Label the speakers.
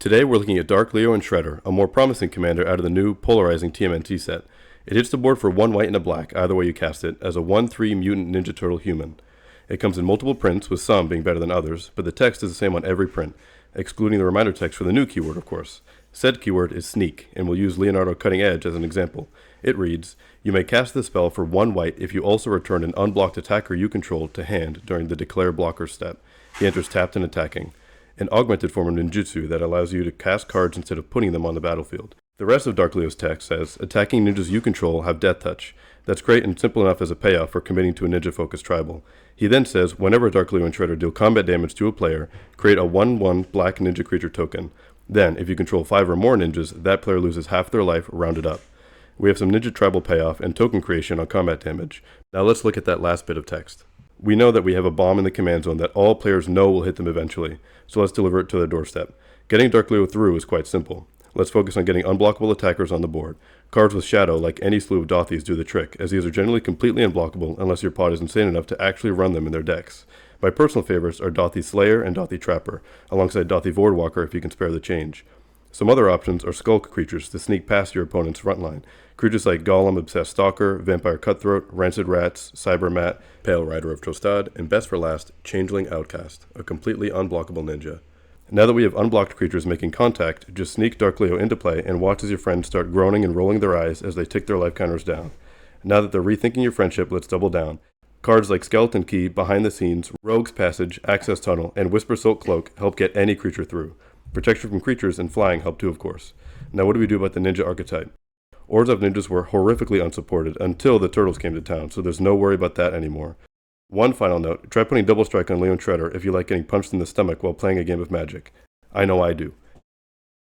Speaker 1: Today we're looking at Dark Leo and Shredder, a more promising commander out of the new polarizing TMNT set. It hits the board for 1 white and a black, either way you cast it, as a 1/3 mutant Ninja Turtle human. It comes in multiple prints, with some being better than others, but the text is the same on every print, excluding the reminder text for the new keyword, of course. Said keyword is Sneak, and we'll use Leonardo Cutting Edge as an example. It reads, "You may cast this spell for 1 white if you also return an unblocked attacker you control to hand during the Declare Blocker step. He enters tapped and attacking. An augmented form of ninjutsu that allows you to cast cards instead of putting them on the battlefield." The rest of Dark Leo's text says, "Attacking ninjas you control have Death Touch." That's great and simple enough as a payoff for committing to a ninja-focused tribal. He then says, whenever Dark Leo and Shredder deal combat damage to a player, create a 1/1 black ninja creature token. Then, if you control 5 or more ninjas, that player loses half their life, rounded up. We have some ninja tribal payoff and token creation on combat damage. Now let's look at that last bit of text. We know that we have a bomb in the command zone that all players know will hit them eventually, so let's deliver it to their doorstep. Getting Dark Leo through is quite simple. Let's focus on getting unblockable attackers on the board. Cards with Shadow, like any slew of Dothies, do the trick, as these are generally completely unblockable unless your pod is insane enough to actually run them in their decks. My personal favorites are Dothy Slayer and Dothy Trapper, alongside Dothy Voidwalker if you can spare the change. Some other options are Skulk creatures to sneak past your opponent's frontline. Creatures like Golem Obsessed Stalker, Vampire Cutthroat, Rancid Rats, Cyber Mat, Pale Rider of Trostad, and best for last, Changeling Outcast, a completely unblockable ninja. Now that we have unblocked creatures making contact, just sneak Dark Leo into play and watch as your friends start groaning and rolling their eyes as they tick their life counters down. Now that they're rethinking your friendship, let's double down. Cards like Skeleton Key, Behind the Scenes, Rogue's Passage, Access Tunnel, and Whisper Silk Cloak help get any creature through. Protection from creatures and flying help too, of course. Now what do we do about the ninja archetype? Ords of Ninjas were horrifically unsupported until the Turtles came to town, so there's no worry about that anymore. One final note, try putting Double Strike on Leo and Shredder if you like getting punched in the stomach while playing a game of Magic. I know I do.